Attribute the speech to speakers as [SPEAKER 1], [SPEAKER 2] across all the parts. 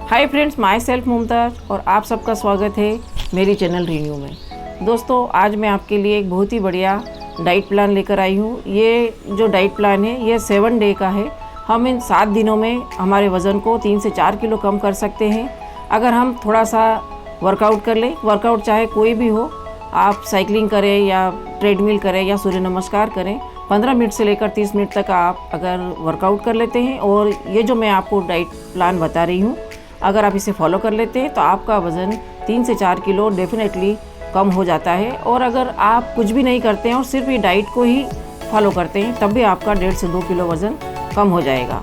[SPEAKER 1] Hi friends, my self Mumtaz और आप सबका स्वागत है मेरी चैनल रिन्यू में। दोस्तों, आज मैं आपके लिए एक बहुत ही बढ़िया डाइट प्लान लेकर आई हूँ। ये जो डाइट प्लान है ये 7 डे का है। हम इन 7 दिनों में हमारे वज़न को 3 से 4 किलो कम कर सकते हैं अगर हम थोड़ा सा वर्कआउट कर लें। वर्कआउट चाहे कोई भी हो, आप साइकिलिंग करें या ट्रेडमिल करें या सूर्य नमस्कार करें, 15 मिनट से लेकर 30 मिनट तक आप अगर वर्कआउट कर लेते हैं और ये जो मैं आपको डाइट प्लान बता रही हूँ, अगर आप इसे फॉलो कर लेते हैं तो आपका वज़न 3 से 4 किलो डेफिनेटली कम हो जाता है। और अगर आप कुछ भी नहीं करते हैं और सिर्फ ये डाइट को ही फॉलो करते हैं तब भी आपका 1.5 से 2 किलो वज़न कम हो जाएगा।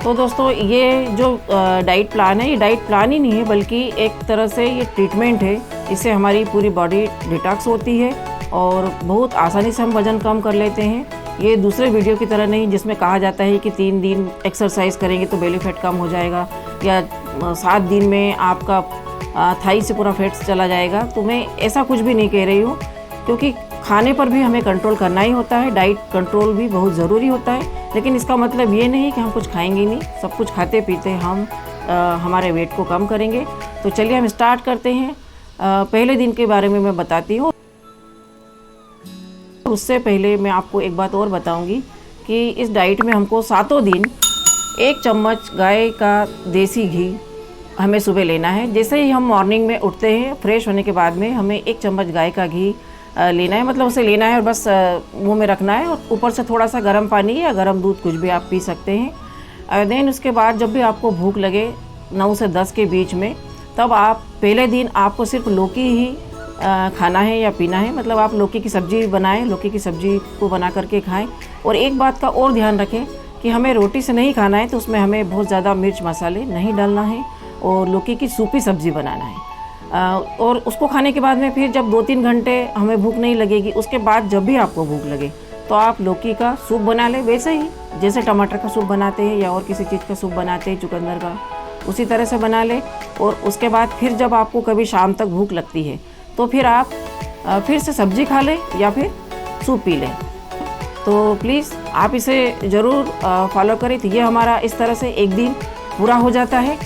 [SPEAKER 1] तो दोस्तों, ये जो डाइट प्लान है, ये डाइट प्लान ही नहीं है बल्कि एक तरह से ये ट्रीटमेंट है। इससे हमारी पूरी बॉडी डिटॉक्स होती है और बहुत आसानी से हम वज़न कम कर लेते हैं। ये दूसरे वीडियो की तरह नहीं जिसमें कहा जाता है कि 3 दिन एक्सरसाइज करेंगे तो बेली फैट कम हो जाएगा या 7 दिन में आपका थाई से पूरा फैट चला जाएगा। तो मैं ऐसा कुछ भी नहीं कह रही हूँ, क्योंकि खाने पर भी हमें कंट्रोल करना ही होता है। डाइट कंट्रोल भी बहुत ज़रूरी होता है, लेकिन इसका मतलब ये नहीं कि हम कुछ खाएंगे नहीं। सब कुछ खाते पीते हम हमारे वेट को कम करेंगे। तो चलिए हम स्टार्ट करते हैं। पहले दिन के बारे में मैं बताती हूँ। उससे पहले मैं आपको एक बात और बताऊंगी कि इस डाइट में हमको 7 दिन 1 चम्मच गाय का देसी घी हमें सुबह लेना है। जैसे ही हम मॉर्निंग में उठते हैं, फ्रेश होने के बाद में हमें 1 चम्मच गाय का घी लेना है। मतलब उसे लेना है और बस मुंह में रखना है और ऊपर से थोड़ा सा गर्म पानी या गर्म दूध कुछ भी आप पी सकते हैं। देन उसके बाद जब भी आपको भूख लगे 9 से 10 के बीच में, तब आप पहले दिन आपको सिर्फ लौकी ही खाना है या पीना है। मतलब आप लौकी की सब्ज़ी बनाएं, लौकी की सब्ज़ी को बना करके खाएं। और एक बात का और ध्यान रखें कि हमें रोटी से नहीं खाना है, तो उसमें हमें बहुत ज़्यादा मिर्च मसाले नहीं डालना है और लौकी की सूपी सब्ज़ी बनाना है। और उसको खाने के बाद में फिर जब 2-3 घंटे हमें भूख नहीं लगेगी, उसके बाद जब भी आपको भूख लगे तो आप लौकी का सूप बना लें, वैसे ही जैसे टमाटर का सूप बनाते हैं या और किसी चीज़ का सूप बनाते हैं, चुकंदर का, उसी तरह से बना लें। और उसके बाद फिर जब आपको कभी शाम तक भूख लगती है तो फिर आप फिर से सब्ज़ी खा लें या फिर सूप पी लें। तो प्लीज़ आप इसे ज़रूर फॉलो करें। तो ये हमारा इस तरह से एक दिन पूरा हो जाता है।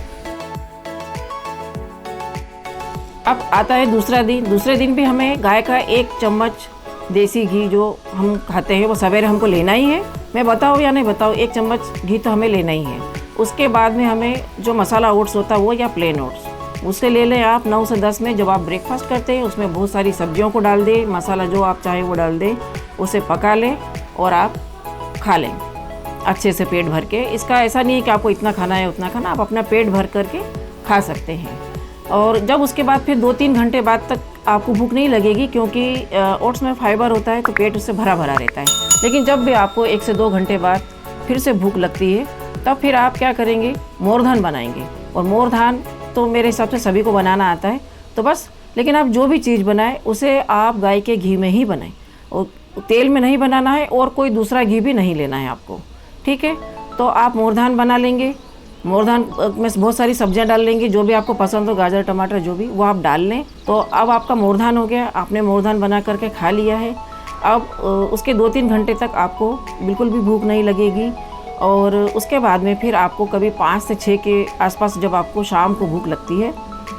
[SPEAKER 1] अब आता है दूसरा दिन। दूसरे दिन भी हमें गाय का 1 चम्मच देसी घी जो हम खाते हैं वो सवेरे हमको लेना ही है। मैं बताऊँ या नहीं बताऊँ, 1 चम्मच घी तो हमें लेना ही है। उसके बाद में हमें जो मसाला ओट्स होता है वो या प्लेन ओट्स, उससे ले लें आप 9 से 10 में। जब आप ब्रेकफास्ट करते हैं उसमें बहुत सारी सब्जियों को डाल दें, मसाला जो आप चाहें वो डाल दें, उसे पका लें और आप खा लें अच्छे से पेट भर के। इसका ऐसा नहीं है कि आपको इतना खाना है उतना खाना, आप अपना पेट भर करके खा सकते हैं। और जब उसके बाद फिर 2-3 घंटे बाद तक आपको भूख नहीं लगेगी, क्योंकि ओट्स में फाइबर होता है तो पेट उससे भरा भरा रहता है। लेकिन जब भी आपको 1 से 2 घंटे बाद फिर से भूख लगती है, तब फिर आप क्या करेंगे, मोरधान बनाएंगे। और मोरधान तो मेरे हिसाब से सभी को बनाना आता है, तो बस। लेकिन आप जो भी चीज़ बनाएं उसे आप गाय के घी में ही बनाएं और तेल में नहीं बनाना है और कोई दूसरा घी भी नहीं लेना है आपको, ठीक है। तो आप मोरधान बना लेंगे। मोरधान में बहुत सारी सब्जियां डाल लेंगे, जो भी आपको पसंद हो, गाजर टमाटर जो भी, वो आप डाल लें। तो अब आपका मोरधान हो गया, आपने मोरधान बना करके खा लिया है। अब उसके 2-3 घंटे तक आपको बिल्कुल भी भूख नहीं लगेगी। और उसके बाद में फिर आपको कभी 5 से 6 के आसपास जब आपको शाम को भूख लगती है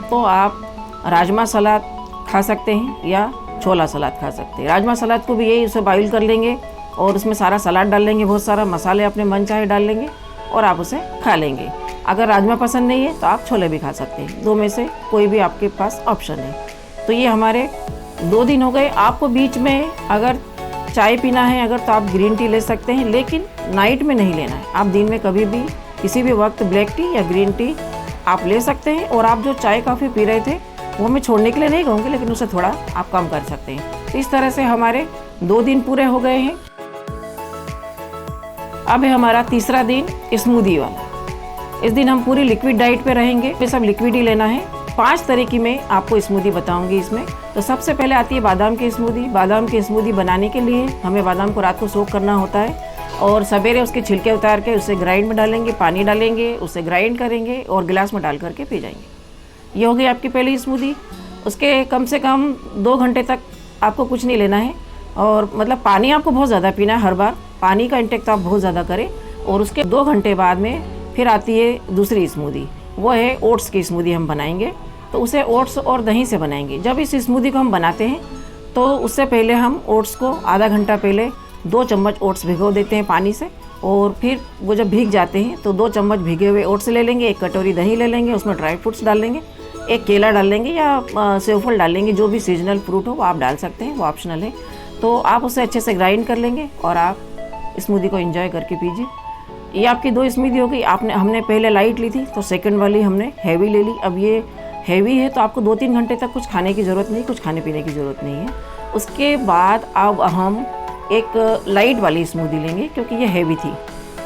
[SPEAKER 1] तो आप राजमा सलाद खा सकते हैं या छोला सलाद खा सकते हैं। राजमा सलाद को भी यही, उसे बॉइल कर लेंगे और उसमें सारा सलाद डाल लेंगे, बहुत सारा मसाले अपने मन चाहे डाल लेंगे और आप उसे खा लेंगे। अगर राजमा पसंद नहीं है तो आप छोले भी खा सकते हैं। 2 में से कोई भी आपके पास ऑप्शन है। तो ये हमारे 2 दिन हो गए। आपको बीच में अगर चाय पीना है अगर, तो आप ग्रीन टी ले सकते हैं, लेकिन नाइट में नहीं लेना है। आप दिन में कभी भी किसी भी वक्त ब्लैक टी या ग्रीन टी आप ले सकते हैं। और आप जो चाय कॉफ़ी पी रहे थे वो मैं छोड़ने के लिए नहीं कहूँगी, लेकिन उसे थोड़ा आप कम कर सकते हैं। तो इस तरह से हमारे 2 दिन पूरे हो गए हैं। अब है हमारा तीसरा दिन, स्मूदी वाला। इस दिन हम पूरी लिक्विड डाइट पे रहेंगे। ये सब लिक्विड ही लेना है। 5 तरह की मैं आपको स्मूदी बताऊंगी इसमें। तो सबसे पहले आती है बादाम की स्मूदी। बादाम की स्मूदी बनाने के लिए हमें बादाम को रात को सोक करना होता है और सवेरे उसके छिलके उतार के उसे ग्राइंड में डालेंगे, पानी डालेंगे, उसे ग्राइंड करेंगे और गिलास में डाल करके पी जाएंगे। ये हो गई आपकी पहली स्मूदी। उसके कम से कम 2 घंटे तक आपको कुछ नहीं लेना है। और मतलब पानी आपको बहुत ज़्यादा पीना है, हर बार पानी का इंटेक तो आप बहुत ज़्यादा करें। और उसके 2 घंटे बाद में फिर आती है दूसरी स्मूदी। वो है ओट्स की स्मूदी हम बनाएंगे। तो उसे ओट्स और दही से बनाएंगे। जब इस स्मूदी को हम बनाते हैं तो उससे पहले हम ओट्स को आधा घंटा पहले 2 चम्मच ओट्स भिगो देते हैं पानी से, और फिर वो जब भीग जाते हैं तो 2 चम्मच भीगे हुए ओट्स ले लेंगे, 1 कटोरी दही ले लेंगे, उसमें ड्राई फ्रूट्स डाल लेंगे, 1 केला डाल लेंगे या सेवफल डाल लेंगे, जो भी सीजनल फ्रूट हो वो आप डाल सकते हैं, वो ऑप्शनल है। तो आप उसे अच्छे से ग्राइंड कर लेंगे और आप स्मूदी को एंजॉय करके पीजिए। ये आपकी 2 स्मूदी हो गई। हमने पहले लाइट ली थी तो सेकंड वाली हमने हैवी ले ली। अब ये हैवी है तो आपको 2-3 घंटे तक कुछ खाने की ज़रूरत नहीं, कुछ खाने पीने की ज़रूरत नहीं है। उसके बाद अब हम एक लाइट वाली स्मूदी लेंगे क्योंकि ये हैवी थी।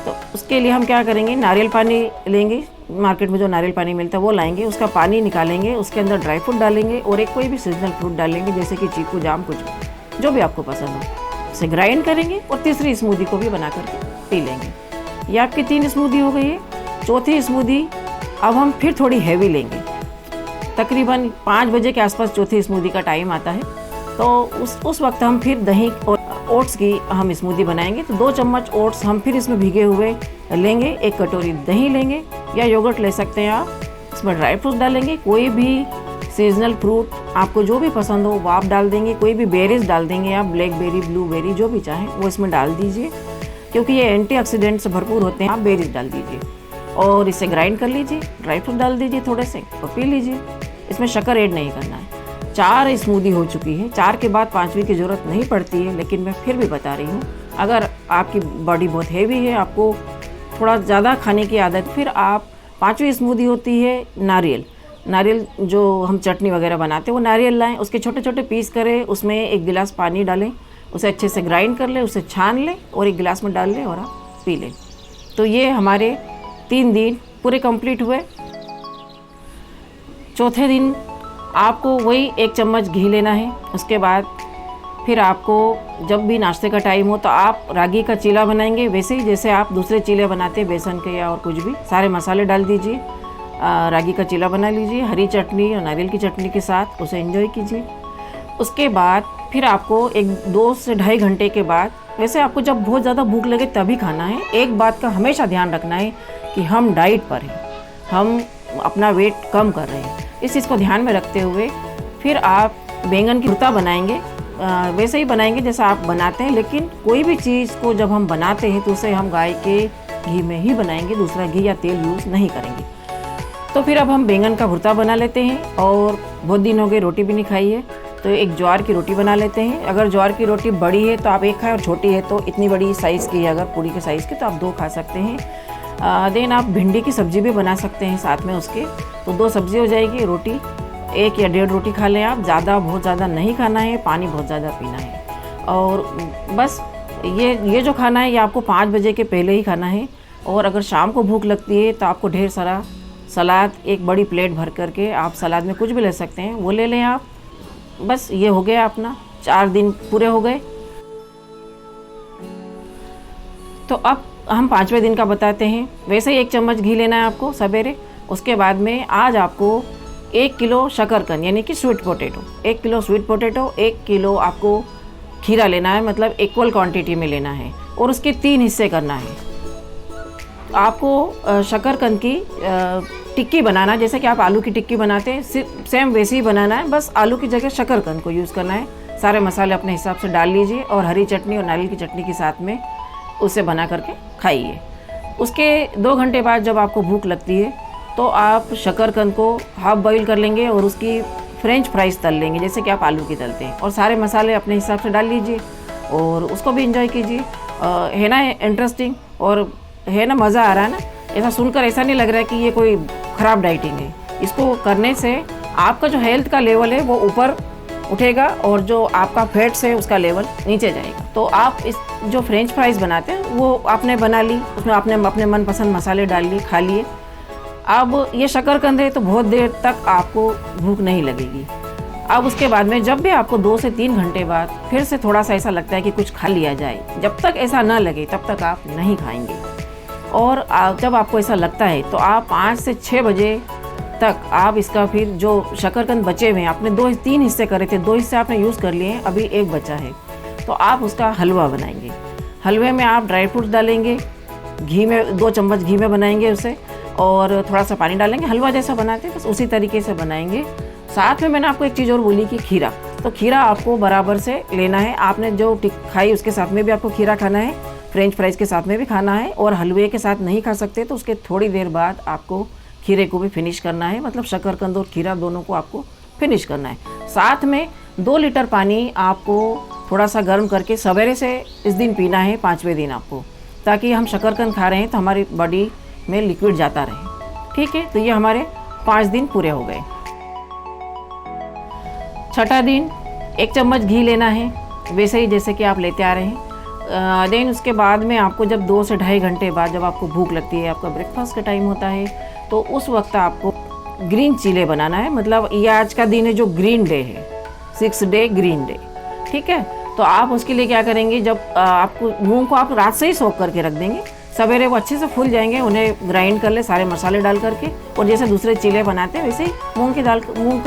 [SPEAKER 1] तो उसके लिए हम क्या करेंगे, नारियल पानी लेंगे, मार्केट में जो नारियल पानी मिलता है वो लाएंगे, उसका पानी निकालेंगे, उसके अंदर ड्राई फ्रूट डालेंगे और एक कोई भी सीजनल फ्रूट डालेंगे, जैसे कि चीकू, जाम, कुछ जो भी आपको पसंद हो, उसे ग्राइंड करेंगे और तीसरी स्मूदी को भी बना करके पी लेंगे। ये आपकी 3 स्मूदी हो गई है। चौथी स्मूदी अब हम फिर थोड़ी हैवी लेंगे। तकरीबन 5 बजे के आसपास चौथी स्मूदी का टाइम आता है, तो उस वक्त हम फिर दही और ओट्स की हम स्मूदी बनाएंगे। तो 2 चम्मच ओट्स हम फिर इसमें भीगे हुए लेंगे, 1 कटोरी दही लेंगे या योगर्ट ले सकते हैं आप, इसमें ड्राई फ्रूट्स डालेंगे, कोई भी सीजनल फ्रूट आपको जो भी पसंद हो वो आप डाल देंगे, कोई भी बेरीज डाल देंगे आप, ब्लैकबेरी, ब्लूबेरी, जो भी चाहें वो इसमें डाल दीजिए, क्योंकि ये एंटीऑक्सीडेंट से भरपूर होते हैं। आप बेरीज डाल दीजिए और इसे ग्राइंड कर लीजिए, ड्राई फ्रूट डाल दीजिए थोड़े से और पी लीजिए। इसमें शक्कर ऐड नहीं करना है। 4 स्मूदी हो चुकी है। 4 के बाद 5वीं की ज़रूरत नहीं पड़ती है, लेकिन मैं फिर भी बता रही हूँ, अगर आपकी बॉडी बहुत हैवी है, आपको थोड़ा ज़्यादा खाने की आदत, फिर आप 5वीं स्मूदी होती है नारियल जो हम चटनी वगैरह बनाते हैं, वो नारियल लाएं, उसके छोटे छोटे पीस करें, उसमें 1 गिलास पानी डालें, उसे अच्छे से ग्राइंड कर लें, उसे छान लें और 1 गिलास में डाल लें और आप पी लें। तो ये हमारे 3 दिन पूरे कंप्लीट हुए। चौथे दिन आपको वही 1 चम्मच घी लेना है। उसके बाद फिर आपको जब भी नाश्ते का टाइम हो तो आप रागी का चीला बनाएंगे, वैसे ही जैसे आप दूसरे चीले बनाते हैं बेसन के या और कुछ भी, सारे मसाले डाल दीजिए, रागी का चीला बना लीजिए, हरी चटनी और नारियल की चटनी के साथ उसे एंजॉय कीजिए। उसके बाद फिर आपको 2 से ढाई घंटे के बाद, वैसे आपको जब बहुत ज़्यादा भूख लगे तभी खाना है। एक बात का हमेशा ध्यान रखना है कि हम डाइट पर हैं, हम अपना वेट कम कर रहे हैं, इस चीज़ को ध्यान में रखते हुए फिर आप बैंगन की भुर्ता बनाएंगे। वैसे ही बनाएंगे जैसा आप बनाते हैं, लेकिन कोई भी चीज़ को जब हम बनाते हैं तो उसे हम गाय के घी में ही बनाएंगे, दूसरा घी या तेल यूज़ नहीं करेंगे। तो फिर अब हम बैंगन का भुर्ता बना लेते हैं, और बहुत दिन हो गए रोटी भी नहीं खाई है, तो एक ज्वार की रोटी बना लेते हैं। अगर ज्वार की रोटी बड़ी है तो आप 1 खाएं, और छोटी है तो इतनी बड़ी साइज़ की है, अगर पूड़ी के साइज़ की तो आप 2 खा सकते हैं। देन आप भिंडी की सब्ज़ी भी बना सकते हैं साथ में उसके, तो 2 सब्ज़ी हो जाएगी। रोटी 1 या 1.5 रोटी खा लें आप, बहुत ज़्यादा नहीं खाना है, पानी बहुत ज़्यादा पीना है। और बस ये जो खाना है ये आपको 5 बजे के पहले ही खाना है। और अगर शाम को भूख लगती है तो आपको ढेर सारा सलाद, 1 बड़ी प्लेट भर करके आप सलाद में कुछ भी ले सकते हैं, वो ले लें आप। बस ये हो गया अपना, 4 दिन पूरे हो गए। तो अब हम 5वें दिन का बताते हैं। वैसे ही 1 चम्मच घी लेना है आपको सवेरे। उसके बाद में आज आपको 1 किलो शकरकंद यानी कि sweet potato, 1 kilo sweet potato, 1 kilo आपको खीरा लेना है, मतलब इक्वल क्वांटिटी में लेना है, और उसके 3 हिस्से करना है। आपको शकरकंद की टिक्की बनाना, जैसे कि आप आलू की टिक्की बनाते हैं, सेम वैसे ही बनाना है, बस आलू की जगह शकरकंद को यूज़ करना है। सारे मसाले अपने हिसाब से डाल लीजिए और हरी चटनी और नारियल की चटनी के साथ में उसे बना करके खाइए। उसके 2 घंटे बाद जब आपको भूख लगती है तो आप शकरकंद को हाफ बॉईल कर लेंगे और उसकी फ्रेंच फ्राइज़ तल लेंगे, जैसे कि आप आलू की तलते हैं, और सारे मसाले अपने हिसाब से डाल लीजिए और उसको भी एंजॉय कीजिए। है ना इंटरेस्टिंग, और है ना मज़ा आ रहा है ना? ऐसा सुनकर ऐसा नहीं लग रहा है कि ये कोई ख़राब डाइटिंग है। इसको करने से आपका जो हेल्थ का लेवल है वो ऊपर उठेगा और जो आपका फैट्स है उसका लेवल नीचे जाएगा। तो आप इस जो फ्रेंच फ्राइज़ बनाते हैं वो आपने बना ली, उसमें आपने अपने मनपसंद मसाले डाल लिए, खा लिए। अब ये शकरकंद है तो बहुत देर तक आपको भूख नहीं लगेगी। अब उसके बाद में जब भी आपको 2 से 3 घंटे बाद फिर से थोड़ा सा ऐसा लगता है कि कुछ खा लिया जाए, जब तक ऐसा ना लगे तब तक आप नहीं खाएंगे। और जब आपको ऐसा लगता है तो आप 5 से 6 बजे तक आप इसका फिर जो शकरकंद बचे हुए हैं, आपने 3 हिस्से करे थे, 2 हिस्से आपने यूज़ कर लिए हैं, अभी 1 बचा है, तो आप उसका हलवा बनाएंगे। हलवे में आप ड्राई फ्रूट्स डालेंगे, घी में 2 चम्मच घी में बनाएंगे उसे, और थोड़ा सा पानी डालेंगे, हलवा जैसा बनाते हैं बस उसी तरीके से बनाएंगे। साथ में मैंने आपको एक चीज़ और बोली कि खीरा, तो खीरा आपको बराबर से लेना है। आपने जो खाई उसके साथ में भी आपको खीरा खाना है, फ्रेंच फ्राइज के साथ में भी खाना है, और हलवे के साथ नहीं खा सकते तो उसके थोड़ी देर बाद आपको खीरे को भी फिनिश करना है, मतलब शकरकंद और खीरा दोनों को आपको फिनिश करना है। साथ में 2 लीटर पानी आपको थोड़ा सा गर्म करके सवेरे से इस दिन पीना है 5वें दिन आपको, ताकि हम शकरकंद खा रहे हैं तो हमारी बॉडी में लिक्विड जाता रहे। ठीक है, तो ये हमारे 5 दिन पूरे हो गए। छठा दिन 1 चम्मच घी लेना है, वैसे ही जैसे कि आप लेते आ रहे हैं। देन उसके बाद में आपको जब 2 से ढाई घंटे बाद जब आपको भूख लगती है, आपका ब्रेकफास्ट का टाइम होता है, तो उस वक्त आपको ग्रीन चीले बनाना है। मतलब ये आज का दिन है जो ग्रीन डे है, 6 डे ग्रीन डे। ठीक है, तो आप उसके लिए क्या करेंगे, जब आपको मूंग को आप रात से ही सोख करके रख देंगे, सवेरे वो अच्छे से फूल जाएंगे, उन्हें ग्राइंड कर ले सारे मसाले डाल करके, और जैसे दूसरे चीले बनाते हैं वैसे ही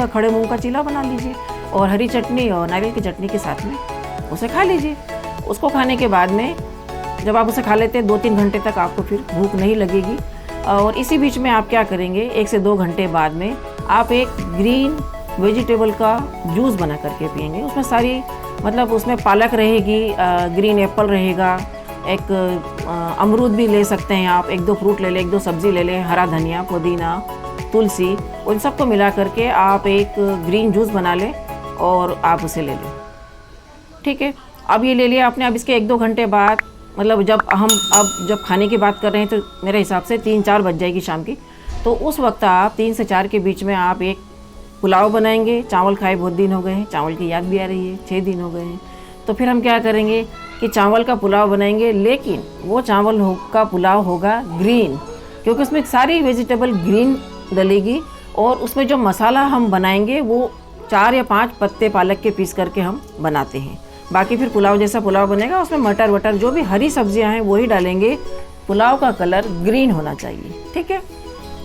[SPEAKER 1] खड़े मूंग का चीला बना लीजिए, और हरी चटनी और नारियल की चटनी के साथ में उसे खा लीजिए। उसको खाने के बाद में जब आप उसे खा लेते हैं 2-3 घंटे तक आपको फिर भूख नहीं लगेगी। और इसी बीच में आप क्या करेंगे, 1 से 2 घंटे बाद में आप एक ग्रीन वेजिटेबल का जूस बना करके पिएंगे। उसमें सारी मतलब उसमें पालक रहेगी, ग्रीन एप्पल रहेगा, एक अमरूद भी ले सकते हैं आप, 1-2 फ्रूट ले लें, 1-2 सब्जी ले लें, हरा धनिया, पुदीना, तुलसी, उन सबको मिला करके आप एक ग्रीन जूस बना लें और आप उसे ले लें। ठीक है, अब ये ले लिया आपने। अब इसके 1-2 घंटे बाद, मतलब जब खाने की बात कर रहे हैं तो मेरे हिसाब से 3-4 बज जाएगी शाम की, तो उस वक्त आप 3 से 4 के बीच में आप एक पुलाव बनाएंगे। चावल खाए बहुत दिन हो गए हैं, चावल की याद भी आ रही है, 6 दिन हो गए हैं। तो फिर हम क्या करेंगे कि चावल का पुलाव बनाएंगे, लेकिन वो चावल का पुलाव होगा ग्रीन, क्योंकि उसमें सारी वेजिटेबल ग्रीन डलेगी, और उसमें जो मसाला हम बनाएंगे वो 4 या 5 पत्ते पालक के पीस करके हम बनाते हैं। बाकी फिर पुलाव जैसा पुलाव बनेगा, उसमें मटर वटर जो भी हरी सब्जियां हैं वही डालेंगे। पुलाव का कलर ग्रीन होना चाहिए। ठीक है,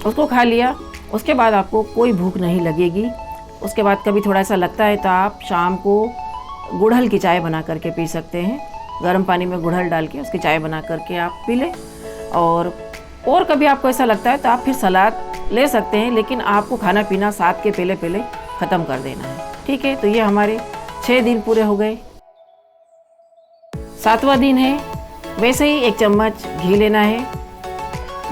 [SPEAKER 1] उसको खा लिया, उसके बाद आपको कोई भूख नहीं लगेगी। उसके बाद कभी थोड़ा सा लगता है तो आप शाम को गुड़हल की चाय बना करके पी सकते हैं। गर्म पानी में गुड़हल डाल के उसकी चाय बना करके आप पी लें। और कभी आपको ऐसा लगता है तो आप फिर सलाद ले सकते हैं, लेकिन आपको खाना पीना 7 के पहले ख़त्म कर देना है। ठीक है, तो ये हमारे 6 दिन पूरे हो गए। 7वां दिन है, वैसे ही 1 चम्मच घी लेना है।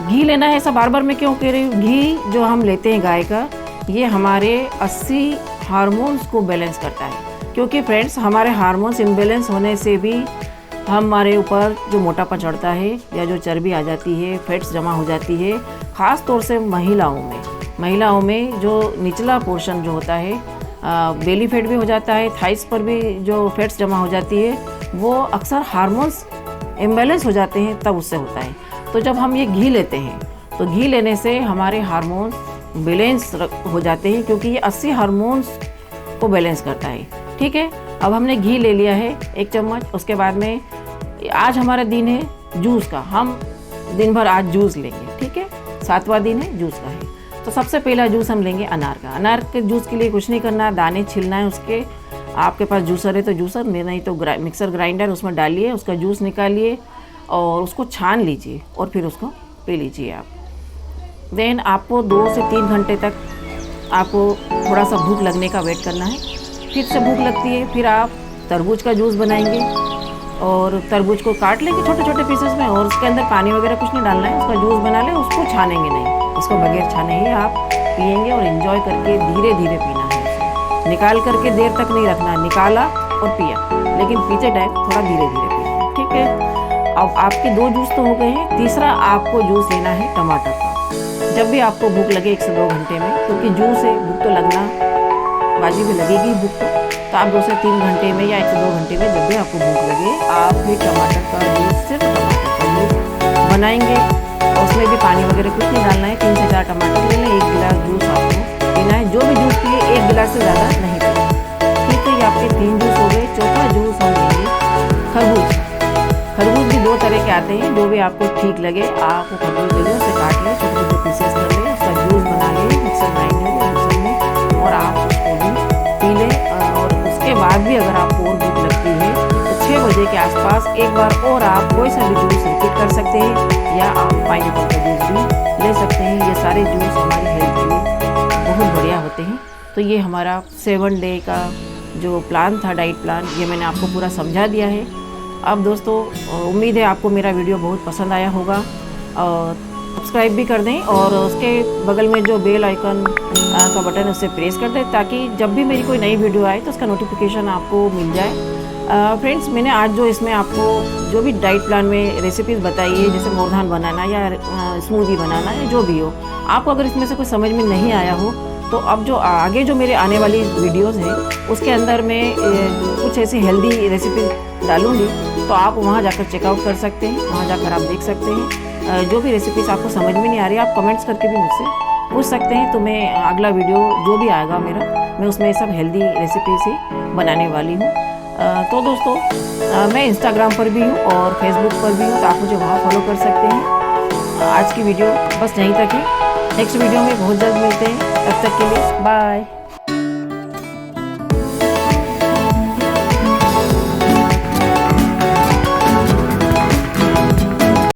[SPEAKER 1] घी लेना है, ऐसा बार बार मैं क्यों कह रही हूँ, घी जो हम लेते हैं गाय का, ये हमारे 80 हार्मोन्स को बैलेंस करता है। क्योंकि फ्रेंड्स, हमारे हार्मोन्स इम्बैलेंस होने से भी हमारे ऊपर जो मोटापा चढ़ता है या जो चर्बी आ जाती है, फैट्स जमा हो जाती है, ख़ास तौर से महिलाओं में जो निचला पोर्शन जो होता है, बेली फैट भी हो जाता है, थाइस पर भी जो फैट्स जमा हो जाती है, वो अक्सर हार्मोन्स इम्बैलेंस हो जाते हैं, तब उससे होता है। तो जब हम ये घी लेते हैं तो घी लेने से हमारे हार्मोन्स बैलेंस हो जाते हैं, क्योंकि ये 80 हार्मोन्स को बैलेंस करता है। ठीक है, अब हमने घी ले लिया है 1 चम्मच। उसके बाद में आज हमारा दिन है जूस का, हम दिन भर आज जूस लेंगे। ठीक है, 7वां दिन है जूस का है। तो सबसे पहला जूस हम लेंगे अनार का। अनार के जूस के लिए कुछ नहीं करना, दाने छिलना है उसके। आपके पास जूसर है तो जूसर, नहीं तो मिक्सर ग्राइंडर, उसमें डालिए, उसका जूस निकालिए और उसको छान लीजिए और फिर उसको पी लीजिए आप। देन आपको 2 से 3 घंटे तक आपको थोड़ा सा भूख लगने का वेट करना है। फिर से भूख लगती है, फिर आप तरबूज का जूस बनाएंगे और तरबूज को काट लेंगे छोटे छोटे पीसेस में, और उसके अंदर पानी वगैरह कुछ नहीं डालना है, उसका जूस बना लें। उसको छानेंगे नहीं, उसको बगैर छाने ही आप पिएंगे और एंजॉय करके धीरे धीरे पीना है। निकाल करके देर तक नहीं रखना, निकाला और पिया, लेकिन पीते टाइम थोड़ा धीरे धीरे पिए। ठीक है, अब आपके 2 जूस तो हो गए हैं। तीसरा आपको जूस लेना है टमाटर का। जब भी आपको भूख लगे 1 से 2 घंटे में, क्योंकि जूस से भूख तो लगना बाजी भी लगेगी भूख तो आप 2 से 3 घंटे में या 1 से 2 घंटे में जब भी आपको भूख लगे, आप भी टमाटर का जूस, सिर्फ टमाटर का जूस बनाएंगे। और उसमें भी पानी वगैरह कुछ नहीं डालना है। 3 से 4 टमाटर ले लें, 1 गिलास जूस आपको पीना है। जो भी जूस पिए 1 गिलास से ज़्यादा नहीं पीना। ठीक है, ये आपके 3 जूस हो गए। चौथा जूस हम लेंगे खरबूज। खरबूज भी 2 तरह के आते हैं, जो भी आपको ठीक लगे आप वो खरबूज ले लें, उसे काट लें, छोटे छोटे पीसेस कर लें, उसका जूस बना लें मिक्सर ग्राइंडर में, और आप उसको भी पी लें। और उसके बाद भी अगर आपको और भूख लगती है तो 6 बजे के आसपास एक बार और आप कोई सा भी जूस रिपीट कर सकते हैं, या आप पाइनएप्पल का जूस भी ले सकते हैं। सारे जूस हमारी हेल्थ के लिए बहुत बढ़िया होते हैं। तो ये हमारा 7 डे का जो प्लान था, डाइट प्लान, ये मैंने आपको पूरा समझा दिया है। अब दोस्तों उम्मीद है आपको मेरा वीडियो बहुत पसंद आया होगा और सब्सक्राइब भी कर दें और उसके बगल में जो बेल आइकन का बटन उसे प्रेस कर दें ताकि जब भी मेरी कोई नई वीडियो आए तो उसका नोटिफिकेशन आपको मिल जाए। फ्रेंड्स, मैंने आज जो इसमें आपको जो भी डाइट प्लान में रेसिपीज़ बताई है, जैसे मोरधान बनाना या स्मूदी बनाना या जो भी हो, आपको अगर इसमें से कुछ समझ में नहीं आया हो तो अब जो आगे जो मेरे आने वाली वीडियोस हैं उसके अंदर मैं कुछ ऐसी हेल्दी रेसिपी डालूँगी, तो आप वहाँ जाकर चेकआउट कर सकते हैं, वहाँ जाकर आप देख सकते हैं। जो भी रेसिपीज़ आपको समझ में नहीं आ रही आप कमेंट्स करके भी मुझसे पूछ सकते हैं, तो मैं अगला वीडियो जो भी आएगा मेरा, मैं उसमें सब हेल्दी रेसिपीज़ ही बनाने वाली हूँ। तो दोस्तों मैं इंस्टाग्राम पर भी हूँ और फेसबुक पर भी हूँ, तो आप मुझे वहाँ फॉलो कर सकते हैं। आज की वीडियो बस यहीं तक है। नेक्स्ट वीडियो में बहुत जल्द मिलते हैं, तब तक के लिए बाय।